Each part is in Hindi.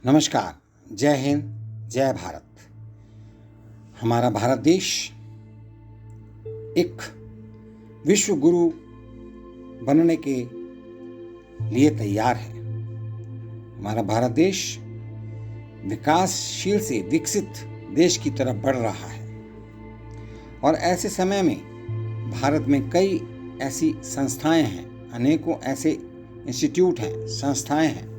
नमस्कार। जय हिंद, जय भारत। हमारा भारत देश एक विश्व गुरु बनने के लिए तैयार है। हमारा भारत देश विकासशील से विकसित देश की तरफ बढ़ रहा है और ऐसे समय में भारत में कई ऐसी संस्थाएं हैं, अनेकों ऐसे इंस्टीट्यूट हैं, संस्थाएं हैं,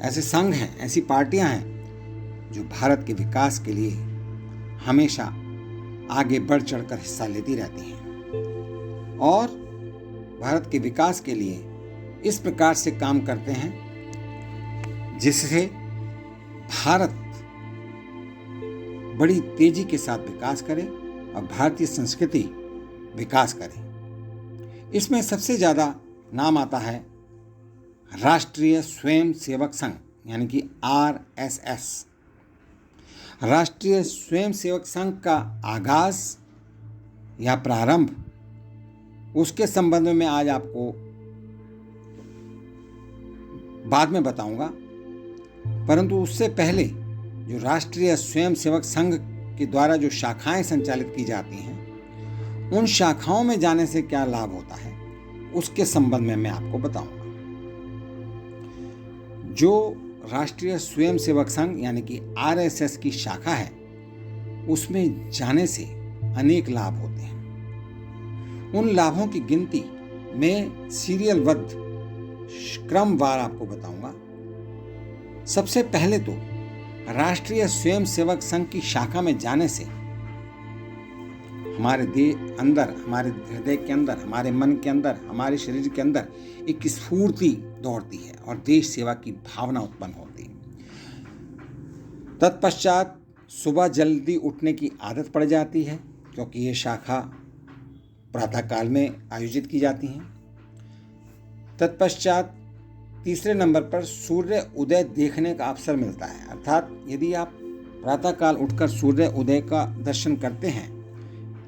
ऐसे संघ हैं, ऐसी पार्टियां हैं जो भारत के विकास के लिए हमेशा आगे बढ़ चढ़कर हिस्सा लेती रहती हैं और भारत के विकास के लिए इस प्रकार से काम करते हैं जिससे भारत बड़ी तेजी के साथ विकास करे और भारतीय संस्कृति विकास करे। इसमें सबसे ज़्यादा नाम आता है राष्ट्रीय स्वयं सेवक संघ यानी कि RSS। राष्ट्रीय स्वयं सेवक संघ का आगाज या प्रारंभ उसके संबंध में आज आपको बाद में बताऊंगा, परंतु उससे पहले जो राष्ट्रीय स्वयं सेवक संघ के द्वारा जो शाखाएं संचालित की जाती हैं उन शाखाओं में जाने से क्या लाभ होता है उसके संबंध में मैं आपको बताऊंगा। जो राष्ट्रीय स्वयं सेवक संघ यानी कि RSS की शाखा है उसमें जाने से अनेक लाभ होते हैं। उन लाभों की गिनती मैं सीरियलबद्ध क्रमवार आपको बताऊंगा। सबसे पहले तो राष्ट्रीय स्वयं सेवक संघ की शाखा में जाने से हमारे अंदर, हमारे हृदय के अंदर, हमारे मन के अंदर, हमारे शरीर के अंदर एक स्फूर्ति दौड़ती है और देश सेवा की भावना उत्पन्न होती है। तत्पश्चात सुबह जल्दी उठने की आदत पड़ जाती है क्योंकि ये शाखा प्रातःकाल में आयोजित की जाती हैं। तत्पश्चात तीसरे नंबर पर सूर्य उदय देखने का अवसर मिलता है, अर्थात यदि आप प्रातःकाल उठकर सूर्य उदय का दर्शन करते हैं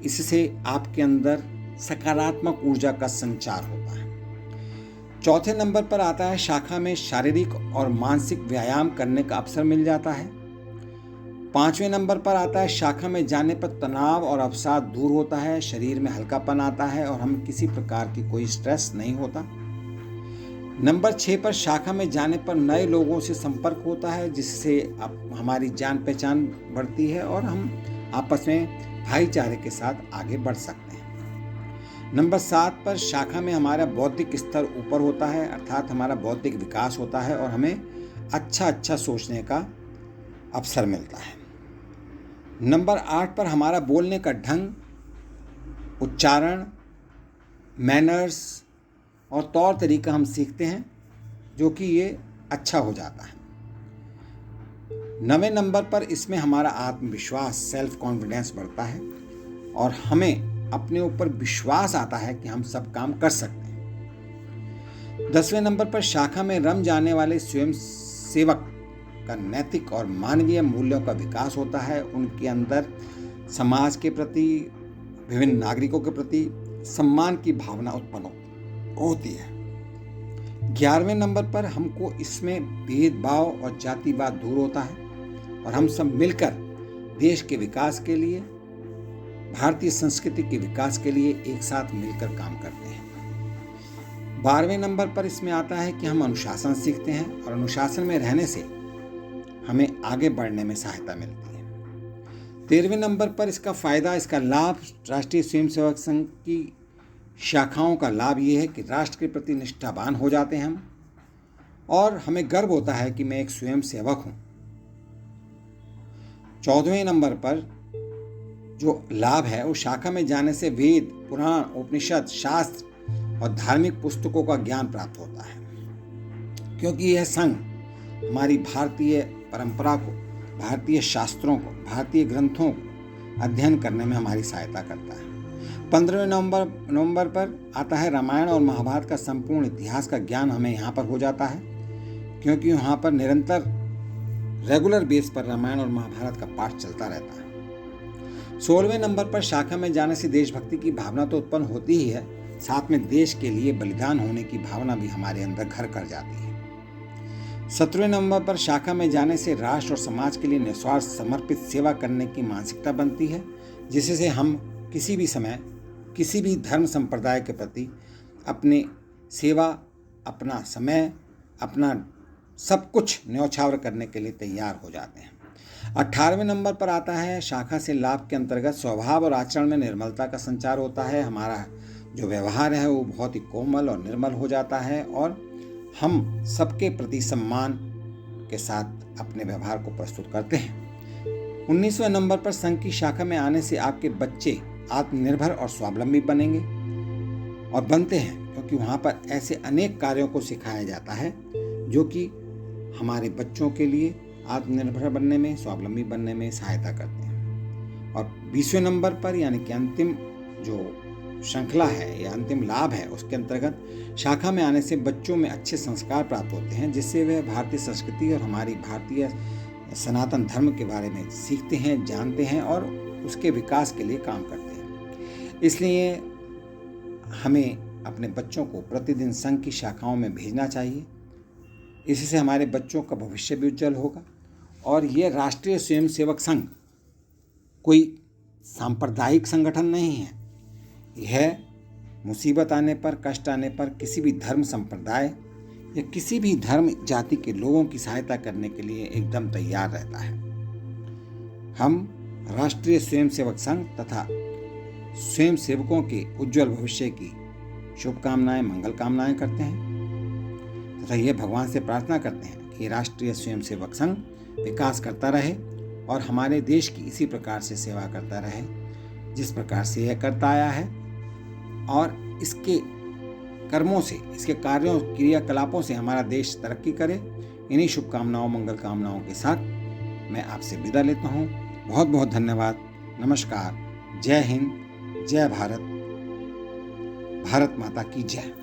इससे आपके अंदर सकारात्मक ऊर्जा का संचार होता है। चौथे नंबर पर आता है शाखा में शारीरिक और मानसिक व्यायाम करने का अवसर मिल जाता है। पांचवें नंबर पर आता है शाखा में जाने पर तनाव और अवसाद दूर होता है, शरीर में हल्कापन आता है और हम किसी प्रकार की कोई स्ट्रेस नहीं होता। नंबर 6 पर शाखा में जाने पर नए लोगों से संपर्क होता है जिससे हमारी जान पहचान बढ़ती है और हम आपस में भाईचारे के साथ आगे बढ़ सकते हैं। नंबर 7 पर शाखा में हमारा बौद्धिक स्तर ऊपर होता है, अर्थात हमारा बौद्धिक विकास होता है और हमें अच्छा सोचने का अवसर मिलता है। नंबर 8 पर हमारा बोलने का ढंग, उच्चारण, मैनर्स और तौर तरीका हम सीखते हैं जो कि ये अच्छा हो जाता है। 9वें नंबर पर इसमें हमारा आत्मविश्वास, सेल्फ कॉन्फिडेंस बढ़ता है और हमें अपने ऊपर विश्वास आता है कि हम सब काम कर सकते हैं। 10वें नंबर पर शाखा में रम जाने वाले स्वयं सेवक का नैतिक और मानवीय मूल्यों का विकास होता है। उनके अंदर समाज के प्रति, विभिन्न नागरिकों के प्रति सम्मान की भावना उत्पन्न होती है। 11वें नंबर पर हमको इसमें भेदभाव और जातिवाद दूर होता है और हम सब मिलकर देश के विकास के लिए, भारतीय संस्कृति के विकास के लिए एक साथ मिलकर काम करते हैं। 12वें नंबर पर इसमें आता है कि हम अनुशासन सीखते हैं और अनुशासन में रहने से हमें आगे बढ़ने में सहायता मिलती है। 13वें नंबर पर इसका फायदा, इसका लाभ, राष्ट्रीय स्वयं सेवक संघ की शाखाओं का लाभ ये है कि राष्ट्र के प्रति निष्ठावान हो जाते हैं हम और हमें गर्व होता है कि मैं एक स्वयं सेवक हूं। 14वें नंबर पर जो लाभ है वो शाखा में जाने से वेद, पुराण, उपनिषद, शास्त्र और धार्मिक पुस्तकों का ज्ञान प्राप्त होता है क्योंकि यह संघ हमारी भारतीय परंपरा को, भारतीय शास्त्रों को, भारतीय ग्रंथों को अध्ययन करने में हमारी सहायता करता है। 15वें नवंबर पर आता है रामायण और महाभारत का संपूर्ण इतिहास का ज्ञान हमें यहाँ पर हो जाता है क्योंकि यहाँ पर निरंतर रेगुलर बेस पर रामायण और महाभारत का पाठ चलता रहता है। 16वें नंबर पर शाखा में जाने से देशभक्ति की भावना तो उत्पन्न होती ही है, साथ में देश के लिए बलिदान होने की भावना भी हमारे अंदर घर कर जाती है। 17वें नंबर पर शाखा में जाने से राष्ट्र और समाज के लिए निस्वार्थ समर्पित सेवा करने की मानसिकता बनती है, जिससे हम किसी भी समय किसी भी धर्म संप्रदाय के प्रति अपनी सेवा, अपना समय, अपना सब कुछ न्यौछावर करने के लिए तैयार हो जाते हैं। 18वें नंबर पर आता है शाखा से लाभ के अंतर्गत स्वभाव और आचरण में निर्मलता का संचार होता है। हमारा जो व्यवहार है वो बहुत ही कोमल और निर्मल हो जाता है और हम सबके प्रति सम्मान के साथ अपने व्यवहार को प्रस्तुत करते हैं। 19वें नंबर पर संघ की शाखा में आने से आपके बच्चे आत्मनिर्भर और स्वावलंबी बनेंगे और बनते हैं, क्योंकि वहाँ पर ऐसे अनेक कार्यों को सिखाया जाता है जो कि हमारे बच्चों के लिए आत्मनिर्भर बनने में, स्वावलंबी बनने में सहायता करते हैं। और 20वें नंबर पर यानी कि अंतिम जो श्रृंखला है या अंतिम लाभ है, उसके अंतर्गत शाखा में आने से बच्चों में अच्छे संस्कार प्राप्त होते हैं, जिससे वे भारतीय संस्कृति और हमारी भारतीय सनातन धर्म के बारे में सीखते हैं, जानते हैं और उसके विकास के लिए काम करते हैं। इसलिए हमें अपने बच्चों को प्रतिदिन संघ की शाखाओं में भेजना चाहिए। इससे हमारे बच्चों का भविष्य भी उज्जवल होगा। और ये राष्ट्रीय स्वयंसेवक संघ कोई सांप्रदायिक संगठन नहीं है। यह मुसीबत आने पर, कष्ट आने पर किसी भी धर्म संप्रदाय या किसी भी धर्म जाति के लोगों की सहायता करने के लिए एकदम तैयार रहता है। हम राष्ट्रीय स्वयंसेवक संघ तथा स्वयंसेवकों के उज्जवल भविष्य की शुभकामनाएं, मंगल कामनाएं करते हैं तथा ये भगवान से प्रार्थना करते हैं कि राष्ट्रीय स्वयंसेवक संघ विकास करता रहे और हमारे देश की इसी प्रकार से सेवा करता रहे जिस प्रकार से यह करता आया है, और इसके कर्मों से, इसके कार्यों, क्रियाकलापों से हमारा देश तरक्की करे। इन्हीं शुभकामनाओं, मंगल कामनाओं के साथ मैं आपसे विदा लेता हूँ। बहुत बहुत धन्यवाद। नमस्कार। जय हिंद, जय भारत, भारत माता की जय।